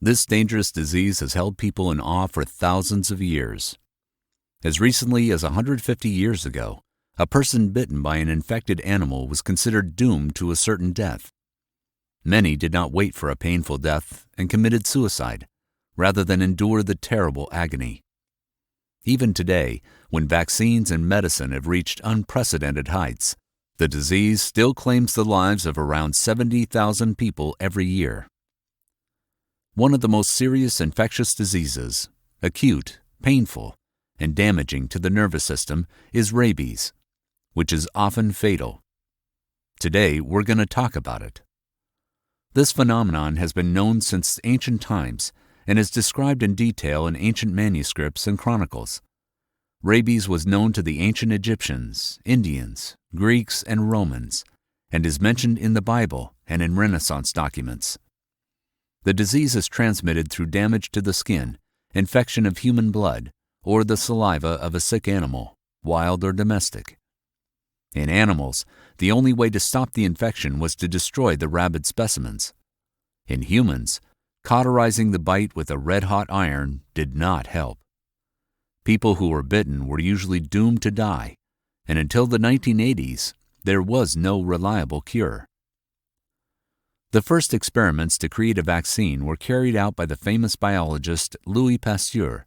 This dangerous disease has held people in awe for thousands of years. As recently as 150 years ago, a person bitten by an infected animal was considered doomed to a certain death. Many did not wait for a painful death and committed suicide, rather than endure the terrible agony. Even today, when vaccines and medicine have reached unprecedented heights, the disease still claims the lives of around 70,000 people every year. One of the most serious infectious diseases, acute, painful, and damaging to the nervous system, is rabies, which is often fatal. Today, we're going to talk about it. This phenomenon has been known since ancient times and is described in detail in ancient manuscripts and chronicles. Rabies was known to the ancient Egyptians, Indians, Greeks, and Romans, and is mentioned in the Bible and in Renaissance documents. The disease is transmitted through damage to the skin, infection of human blood, or the saliva of a sick animal, wild or domestic. In animals, the only way to stop the infection was to destroy the rabid specimens. In humans, cauterizing the bite with a red-hot iron did not help. People who were bitten were usually doomed to die, and until the 1980s, there was no reliable cure. The first experiments to create a vaccine were carried out by the famous biologist Louis Pasteur.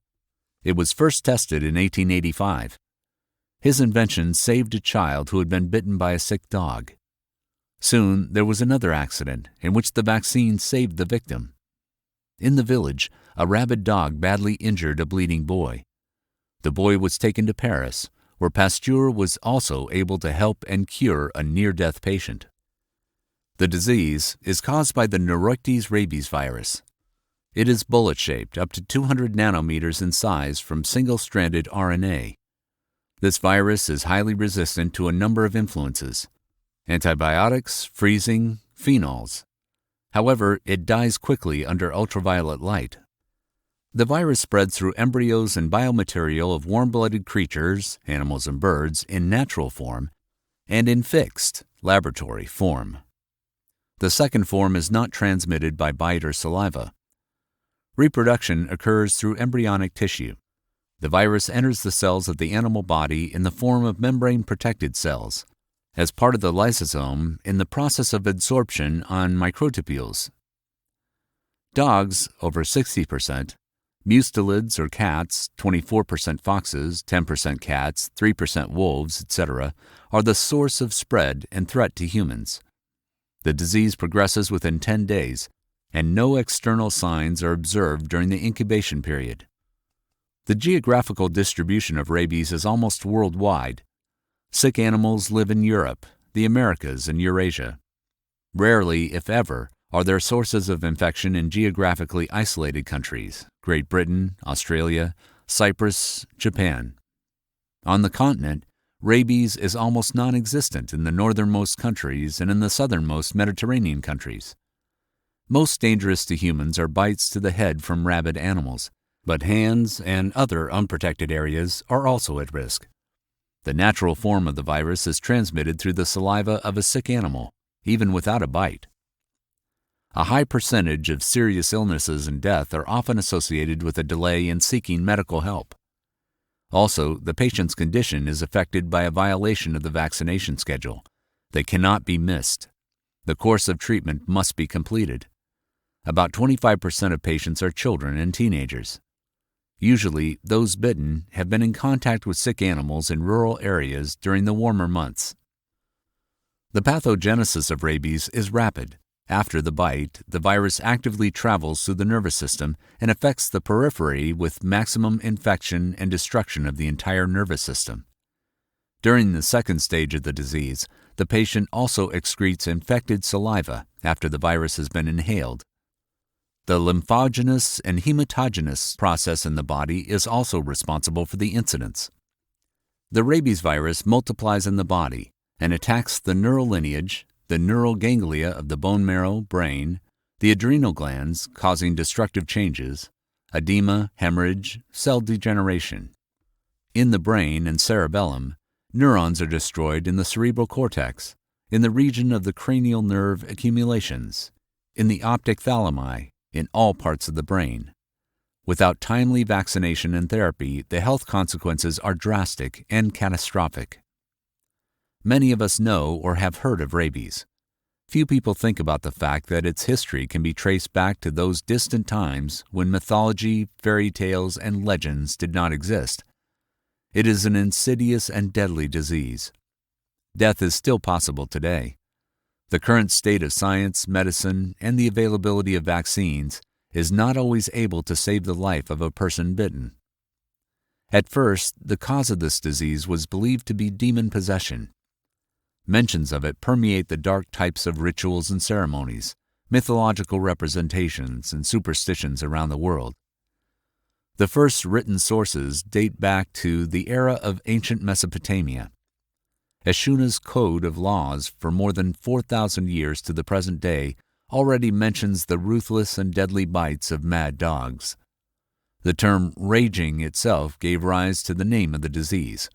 It was first tested in 1885. His invention saved a child who had been bitten by a sick dog. Soon, there was another accident in which the vaccine saved the victim. In the village, a rabid dog badly injured a bleeding boy. The boy was taken to Paris, where Pasteur was also able to help and cure a near-death patient. The disease is caused by the Neuroichthys rabies virus. It is bullet-shaped up to 200 nanometers in size from single-stranded RNA. This virus is highly resistant to a number of influences: antibiotics, freezing, phenols. However, it dies quickly under ultraviolet light. The virus spreads through embryos and biomaterial of warm-blooded creatures, animals and birds, in natural form, and in fixed, laboratory form. The second form is not transmitted by bite or saliva. Reproduction occurs through embryonic tissue. The virus enters the cells of the animal body in the form of membrane-protected cells, as part of the lysosome in the process of absorption on microtubules. Dogs, over 60%, mustelids or cats, 24% foxes, 10% cats, 3% wolves, etc., are the source of spread and threat to humans. The disease progresses within 10 days, and no external signs are observed during the incubation period. The geographical distribution of rabies is almost worldwide. Sick animals live in Europe, the Americas, and Eurasia. Rarely, if ever, are there sources of infection in geographically isolated countries: Great Britain, Australia, Cyprus, Japan. On the continent, rabies is almost non-existent in the northernmost countries and in the southernmost Mediterranean countries. Most dangerous to humans are bites to the head from rabid animals, but hands and other unprotected areas are also at risk. The natural form of the virus is transmitted through the saliva of a sick animal, even without a bite. A high percentage of serious illnesses and death are often associated with a delay in seeking medical help. Also, the patient's condition is affected by a violation of the vaccination schedule. They cannot be missed. The course of treatment must be completed. About 25% of patients are children and teenagers. Usually, those bitten have been in contact with sick animals in rural areas during the warmer months. The pathogenesis of rabies is rapid. After the bite, the virus actively travels through the nervous system and affects the periphery with maximum infection and destruction of the entire nervous system. During the second stage of the disease, the patient also excretes infected saliva after the virus has been inhaled. The lymphogenous and hematogenous process in the body is also responsible for the incidence. The rabies virus multiplies in the body and attacks the neural lineage, the neural ganglia of the bone marrow, brain, the adrenal glands, causing destructive changes, edema, hemorrhage, cell degeneration. In the brain and cerebellum, neurons are destroyed in the cerebral cortex, in the region of the cranial nerve accumulations, in the optic thalami, in all parts of the brain. Without timely vaccination and therapy, the health consequences are drastic and catastrophic. Many of us know or have heard of rabies. Few people think about the fact that its history can be traced back to those distant times when mythology, fairy tales, and legends did not exist. It is an insidious and deadly disease. Death is still possible today. The current state of science, medicine, and the availability of vaccines is not always able to save the life of a person bitten. At first, the cause of this disease was believed to be demon possession. Mentions of it permeate the dark types of rituals and ceremonies, mythological representations, and superstitions around the world. The first written sources date back to the era of ancient Mesopotamia. Eshuna's code of laws for more than 4,000 years to the present day already mentions the ruthless and deadly bites of mad dogs. The term raging itself gave rise to the name of the disease.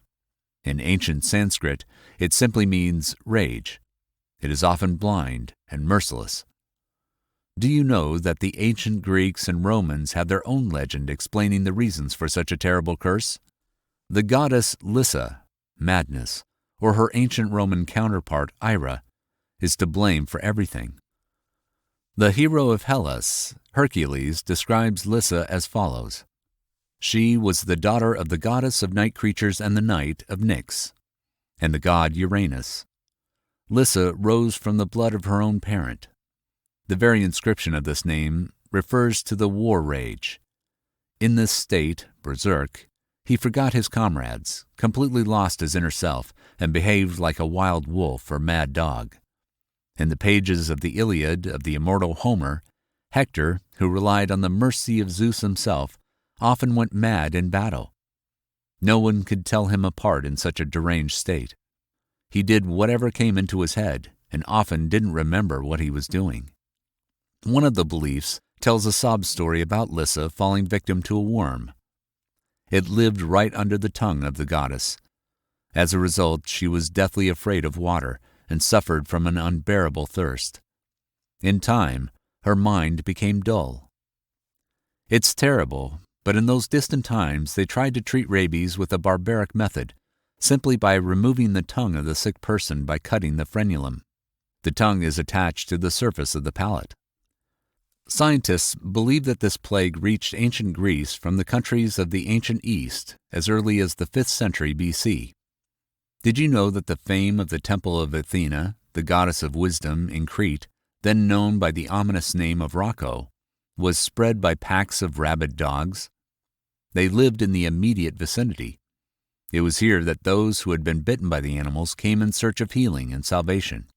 In ancient Sanskrit, it simply means rage. It is often blind and merciless. Do you know that the ancient Greeks and Romans had their own legend explaining the reasons for such a terrible curse? The goddess Lyssa, madness, or her ancient Roman counterpart Ira, is to blame for everything. The hero of Hellas, Hercules, describes Lyssa as follows. She was the daughter of the goddess of night creatures and the night of Nyx, and the god Uranus. Lyssa rose from the blood of her own parent. The very inscription of this name refers to the war rage. In this state, berserk, he forgot his comrades, completely lost his inner self, and behaved like a wild wolf or mad dog. In the pages of the Iliad of the immortal Homer, Hector, who relied on the mercy of Zeus himself, often went mad in battle. No one could tell him apart in such a deranged state. He did whatever came into his head, and often didn't remember what he was doing. One of the beliefs tells a sob story about Lyssa falling victim to a worm. It lived right under the tongue of the goddess. As a result, she was deathly afraid of water and suffered from an unbearable thirst. In time, her mind became dull. It's terrible, but in those distant times they tried to treat rabies with a barbaric method, simply by removing the tongue of the sick person by cutting the frenulum. The tongue is attached to the surface of the palate. Scientists believe that this plague reached ancient Greece from the countries of the ancient East as early as the 5th century BC. Did you know that the fame of the Temple of Athena, the goddess of wisdom in Crete, then known by the ominous name of Rocco, was spread by packs of rabid dogs? They lived in the immediate vicinity. It was here that those who had been bitten by the animals came in search of healing and salvation.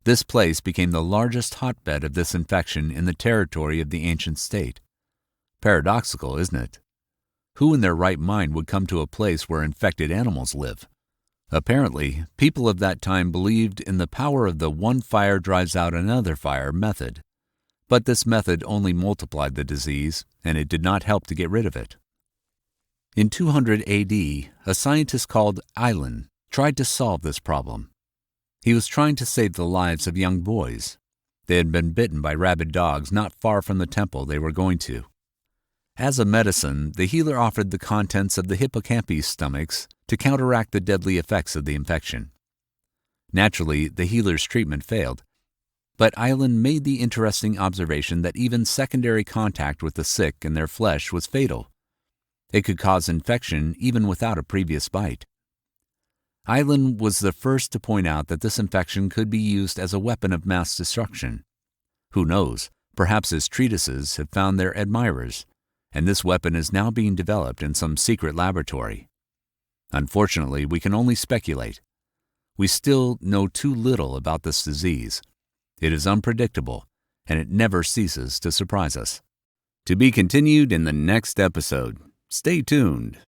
This place became the largest hotbed of this infection in the territory of the ancient state. Paradoxical, isn't it? Who in their right mind would come to a place where infected animals live? Apparently, people of that time believed in the power of the one fire drives out another fire method. But this method only multiplied the disease, and it did not help to get rid of it. In 200 AD, a scientist called Ilan tried to solve this problem. He was trying to save the lives of young boys. They had been bitten by rabid dogs not far from the temple they were going to. As a medicine, the healer offered the contents of the hippocampus stomachs to counteract the deadly effects of the infection. Naturally, the healer's treatment failed, but Ilan made the interesting observation that even secondary contact with the sick and their flesh was fatal. It could cause infection even without a previous bite. Ilan was the first to point out that this infection could be used as a weapon of mass destruction. Who knows, perhaps his treatises have found their admirers, and this weapon is now being developed in some secret laboratory. Unfortunately, we can only speculate. We still know too little about this disease. It is unpredictable, and it never ceases to surprise us. To be continued in the next episode. Stay tuned.